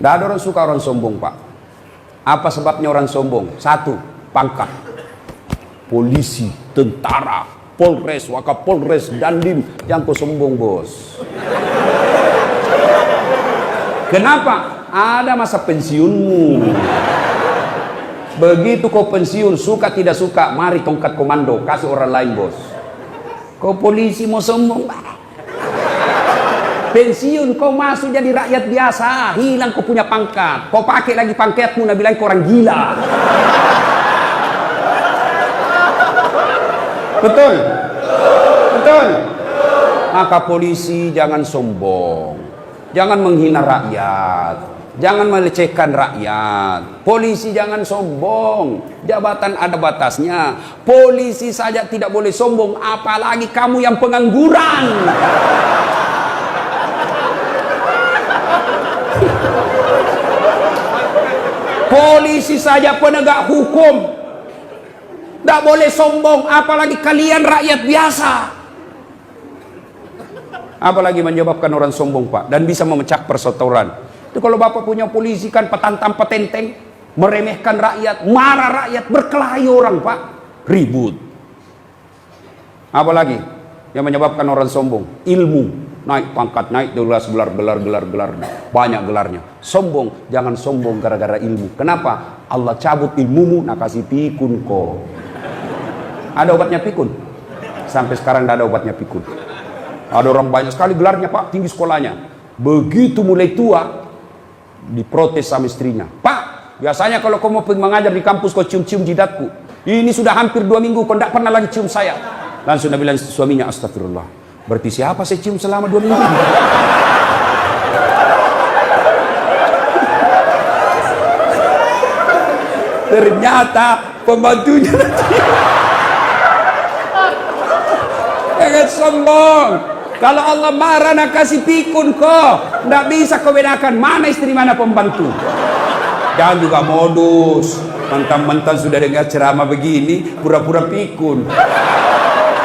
Tidak ada orang suka orang sombong, Pak. Apa sebabnya orang sombong? Satu, pangkat. Polisi, tentara, Polres, Wakapolres, Dandim, yang kau sombong, bos. Kenapa? Ada masa pensiunmu. Begitu kau pensiun, suka tidak suka, mari tongkat komando, kasih orang lain, bos. Kau polisi mau sombong, pensiun kau masuk jadi rakyat biasa, hilang kau punya pangkat, kau pakai lagi pangkatmu, nak bilang kau orang gila. Betul? Betul? Maka polisi jangan sombong, jangan menghina rakyat, jangan melecehkan rakyat. Polisi jangan sombong, jabatan ada batasnya. Polisi saja tidak boleh sombong, apalagi kamu yang pengangguran. Polisi saja penegak hukum tidak boleh sombong, apalagi kalian rakyat biasa. Apalagi menyebabkan orang sombong, Pak, dan bisa memecah persaudaraan. Itu kalau Bapak punya polisi kan petantang petenteng, meremehkan rakyat, marah rakyat, berkelahi orang, Pak, ribut. Apalagi yang menyebabkan orang sombong? Ilmu, naik pangkat, naik gelar, gelar, banyak gelarnya. Sombong, jangan sombong gara-gara ilmu. Kenapa? Allah cabut ilmumu, nak kasih pikun kok. Ada obatnya pikun? Sampai sekarang tidak ada obatnya pikun. Ada orang banyak sekali gelarnya, Pak, tinggi sekolahnya. Begitu mulai tua, diprotes sama istrinya. Pak, biasanya kalau kau mau mengajar di kampus kau cium-cium jidatku. Ini sudah hampir 2 minggu kau tidak pernah lagi cium saya. Langsung dia bilang suaminya, astagfirullah. Berarti siapa saya cium selama 2 minggu? Ternyata pembantunya. Jangan sombong. Kalau Allah marah nak kasih pikun kok. Tidak bisa kau bedakan mana istri mana pembantu. Jangan juga modus. Mentang-mentang sudah dengar ceramah begini, pura-pura pikun.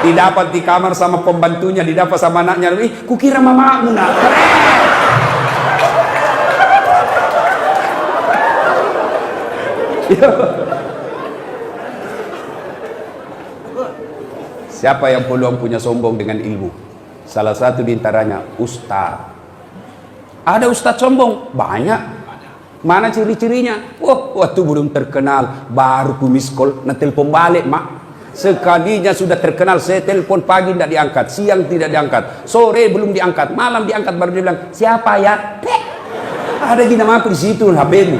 Didapat di kamar sama pembantunya, didapat sama anaknya. Kukira mamamu nak. Siapa yang peluang punya sombong dengan ilmu? Salah satu diantaranya ustaz. Ada ustaz sombong? Banyak. Mana ciri-cirinya? Waktu belum terkenal baru ku miss call, nah telepon balik, mak. Sekalinya sudah terkenal, saya telepon pagi tidak diangkat, siang tidak diangkat, sore belum diangkat, malam diangkat, baru dia bilang siapa ya? Ada di nama aku di situ HP-mu.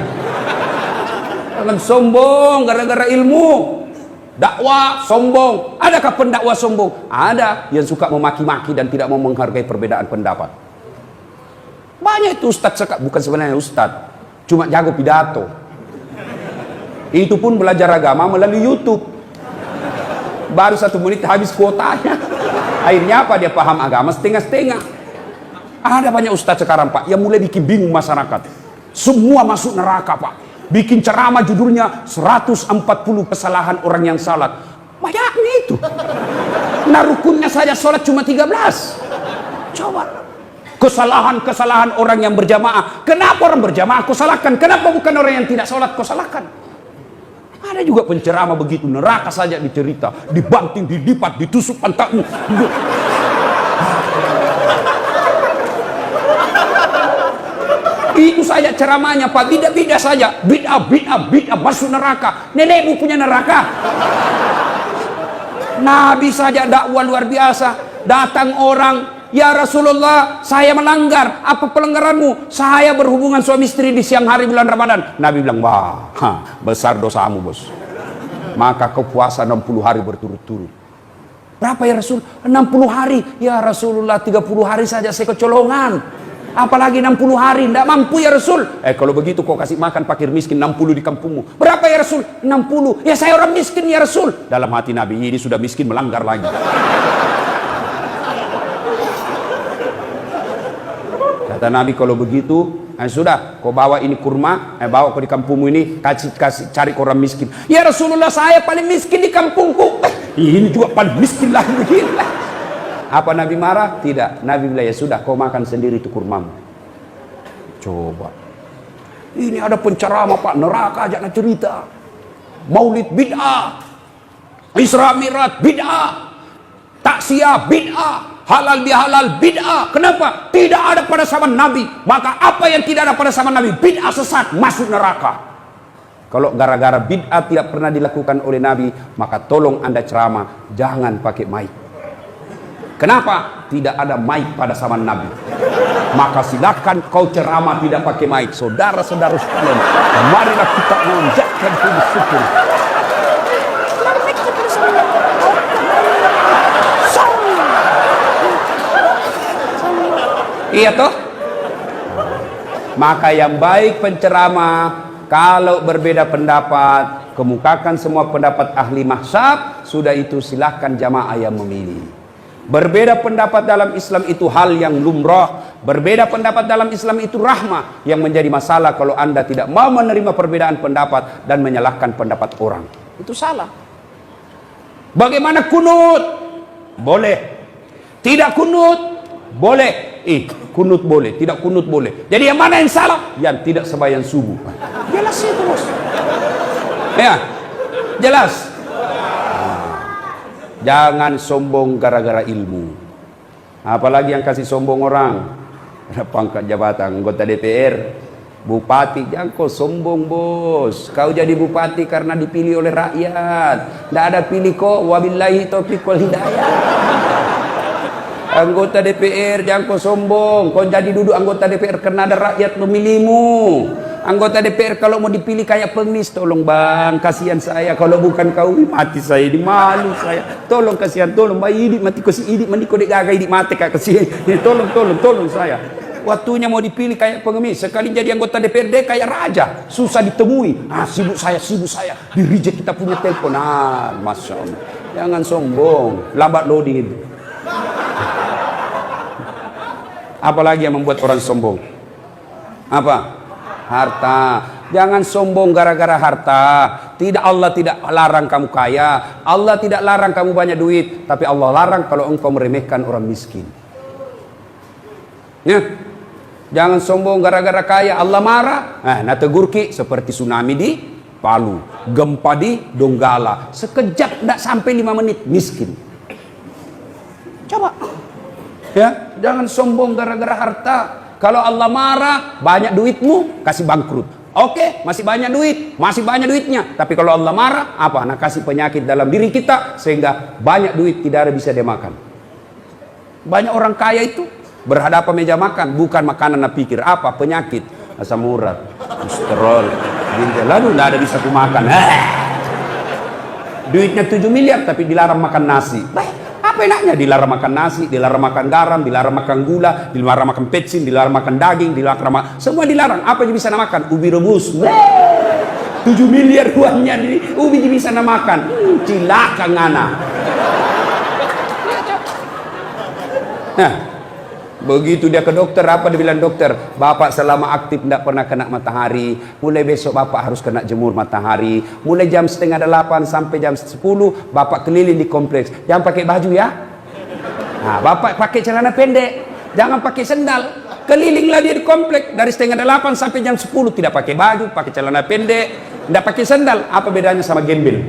Jangan sombong gara-gara ilmu. Dakwah sombong. Adakah pendakwah sombong? Ada yang suka memaki-maki dan tidak mau menghargai perbedaan pendapat. Banyak itu ustadz, bukan sebenarnya ustadz, cuma jago pidato. Itu pun belajar agama melalui YouTube. Baru 1 menit habis kuotanya. Akhirnya apa? Dia paham agama setengah-setengah. Ada banyak ustadz sekarang, Pak, yang mulai bikin bingung masyarakat. Semua masuk neraka, Pak. Bikin ceramah judulnya 140 kesalahan orang yang salat. Banyaknya itu. Nah rukunnya saja sholat cuma 13. Coba. Kesalahan-kesalahan orang yang berjamaah. Kenapa orang berjamaah kau salahkan? Kenapa bukan orang yang tidak sholat kau salahkan? Ada juga penceramah begitu. Neraka saja dicerita. Dibanting, dilipat, ditusuk pantatmu. Itu saja ceramahnya, Pak. Bid'ah saja. Bid'ah masuk neraka. Nenekmu punya neraka. Nabi saja dakwah luar biasa. Datang orang, ya Rasulullah, saya melanggar. Apa pelanggaranmu? Saya berhubungan suami istri di siang hari bulan Ramadan. Nabi bilang, wah, besar dosamu, bos. Maka kau puasa 60 hari berturut-turut. Berapa ya Rasul? 60 hari. Ya Rasulullah, 30 hari saja saya kecolongan. Apalagi 60 hari, tidak mampu ya Rasul. Kalau begitu kau kasih makan fakir miskin 60 di kampungmu. Berapa ya Rasul? 60. Ya saya orang miskin ya Rasul. Dalam hati Nabi, ini sudah miskin melanggar lagi. Kata Nabi, kalau begitu, sudah, kau bawa ini kurma, bawa kau di kampungmu ini, kasih cari orang miskin. Ya Rasulullah, saya paling miskin di kampungku. Ini juga paling miskin lagi begini. Apa Nabi marah? Tidak. Nabi bilang, ya sudah, kau makan sendiri itu kurmamu. Coba. Ini ada penceramah Pak, neraka aja nak cerita. Maulid bid'ah, Isra Mi'raj bid'ah, taksiyah bid'ah, halal bihalal bid'ah. Kenapa? Tidak ada pada zaman Nabi. Maka apa yang tidak ada pada zaman Nabi, bid'ah, sesat, masuk neraka. Kalau gara-gara bid'ah tidak pernah dilakukan oleh Nabi, maka tolong Anda ceramah jangan pakai mic. Kenapa? Tidak ada mic pada zaman Nabi. Maka silakan kau ceramah tidak pakai mic. Saudara-saudara sekalian, marilah kita mengucapkan puji syukur. Iya toh? Maka yang baik penceramah, kalau berbeda pendapat, kemukakan semua pendapat ahli mazhab. Sudah itu silahkan jamaah yang memilih. Berbeda pendapat dalam Islam itu hal yang lumrah. Berbeda pendapat dalam Islam itu rahmah. Yang menjadi masalah kalau Anda tidak mau menerima perbedaan pendapat dan menyalahkan pendapat orang. Itu salah. Bagaimana kunut? Boleh. Tidak kunut? Boleh. Kunut boleh, tidak kunut boleh. Jadi yang mana yang salah? Yang tidak sembahyang subuh. Jelas itu, bos. Ya, jelas. Jangan sombong gara-gara ilmu. Apalagi yang kasih sombong orang. Ada pangkat jabatan, anggota DPR, bupati. Jangan kau sombong, bos. Kau jadi bupati karena dipilih oleh rakyat. Tidak ada pilih kok. Wabillahi taufiq wal hidayah. Anggota DPR jangan kau sombong. Kau jadi duduk anggota DPR karena ada rakyat memilihmu. Anggota DPR kalau mau dipilih kayak pengemis, tolong bang, kasihan saya. Kalau bukan kau, mati saya, di malu saya. Tolong kasihan, tolong bang, idik mati ko si idik mandi ko dek gagai idik mati kak kasihan. Tolong saya. Waktunya mau dipilih kayak pengemis, sekali jadi anggota DPRD kayak raja, susah ditemui. Sibuk saya, di reject kita punya telepon. Masya Allah. Jangan sombong, lambat loading itu. Apalagi yang membuat orang sombong? Apa? Harta. Jangan sombong gara-gara harta. Allah tidak larang kamu kaya. Allah tidak larang kamu banyak duit. Tapi Allah larang kalau engkau meremehkan orang miskin. Ya. Jangan sombong gara-gara kaya. Allah marah. Nah tegur ki seperti tsunami di Palu, gempa di Donggala. Sekejap tidak sampai 5 menit miskin. Coba. Ya, jangan sombong gara-gara harta. Kalau Allah marah, banyak duitmu, kasih bangkrut. Oke, masih banyak duit, masih banyak duitnya. Tapi kalau Allah marah, apa? Nah, kasih penyakit dalam diri kita sehingga banyak duit tidak ada bisa dia makan. Banyak orang kaya itu berhadapan meja makan, bukan makanan nak pikir apa? Penyakit, asam urat, kolesterol, lalu tidak ada bisa kumakan. Duitnya 7 miliar tapi dilarang makan nasi. Apa enaknya? Dilarang makan nasi, dilarang makan garam, dilarang makan gula, dilarang makan pecin, dilarang makan daging, dilarang makan, semua dilarang. Apa yang bisa makan? Ubi rebus. 7 miliar uangnya di ubi bisa makan. Cilaka ngana. Nah, begitu dia ke dokter, apa dia bilang dokter? Bapak selama aktif tidak pernah kena matahari. Mulai besok bapak harus kena jemur matahari. Mulai jam 7:30 sampai jam 10 bapak keliling di kompleks. Jangan pakai baju ya. Nah, bapak pakai celana pendek, jangan pakai sendal. Kelilinglah dia di kompleks dari 7:30 sampai jam 10 tidak pakai baju, pakai celana pendek, tidak pakai sendal. Apa bedanya sama gembel?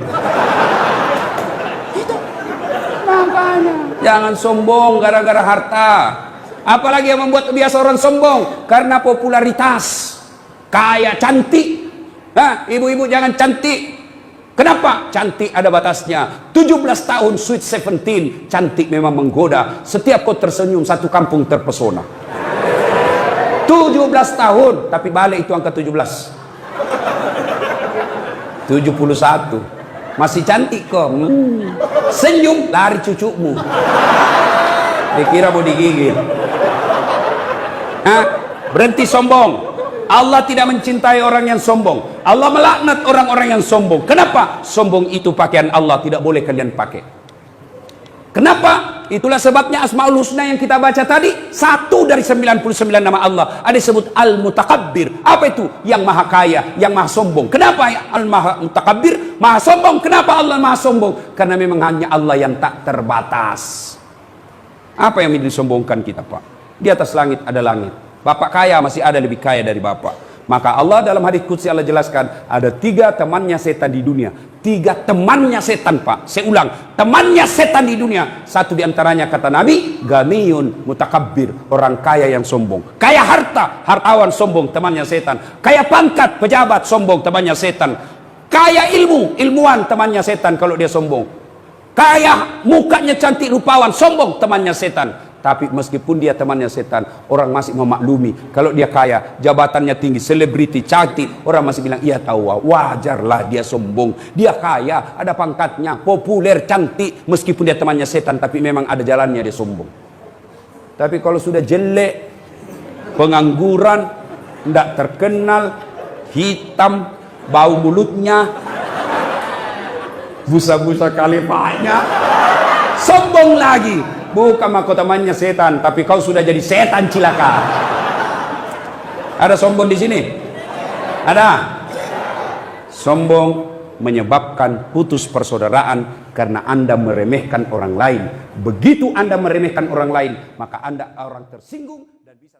Itu. Makanya jangan sombong gara-gara harta. Apalagi yang membuat biasa orang sombong karena popularitas, kaya, cantik. Nah, ibu-ibu jangan cantik. Kenapa? Cantik ada batasnya. 17 tahun sweet 17, cantik memang menggoda. Setiap kau tersenyum satu kampung terpesona. 17 tahun, tapi balik itu angka 17. 71. Masih cantik kok. Senyum lari cucumu. Dikira mau digigit. Berhenti sombong. Allah tidak mencintai orang yang sombong. Allah melaknat orang-orang yang sombong. Kenapa? Sombong itu pakaian Allah, tidak boleh kalian pakai. Kenapa? Itulah sebabnya Asmaul Husna yang kita baca tadi, satu dari 99 nama Allah ada disebut Al-Mutakabbir. Apa itu? Yang maha kaya, yang maha sombong. Kenapa Al-Mutakabbir? Maha sombong. Kenapa Allah maha sombong? Karena memang hanya Allah yang tak terbatas. Apa yang disombongkan kita, Pak? Di atas langit ada langit. Bapak kaya masih ada lebih kaya dari bapak. Maka Allah dalam hadis qudsi Allah jelaskan, ada 3 temannya setan di dunia. 3 temannya setan, Pak. Saya ulang, temannya setan di dunia. Satu diantaranya kata Nabi, ganiyun mutakabbir, orang kaya yang sombong. Kaya harta, hartawan sombong, temannya setan. Kaya pangkat, pejabat sombong, temannya setan. Kaya ilmu, ilmuwan, temannya setan kalau dia sombong. Kaya mukanya cantik rupawan, sombong, temannya setan. Tapi meskipun dia temannya setan, orang masih memaklumi. Kalau dia kaya, jabatannya tinggi, selebriti, cantik, orang masih bilang, iya tahu, wajarlah dia sombong. Dia kaya, ada pangkatnya, populer, cantik. Meskipun dia temannya setan, tapi memang ada jalannya dia sombong. Tapi kalau sudah jelek, pengangguran, tidak terkenal, hitam, bau mulutnya, busa-busa kalipahnya, sombong lagi. Bukan mahkotamannya setan, tapi kau sudah jadi setan cilaka. Ada sombong di sini? Ada. Sombong menyebabkan putus persaudaraan karena Anda meremehkan orang lain. Begitu Anda meremehkan orang lain, maka Anda orang tersinggung dan bisa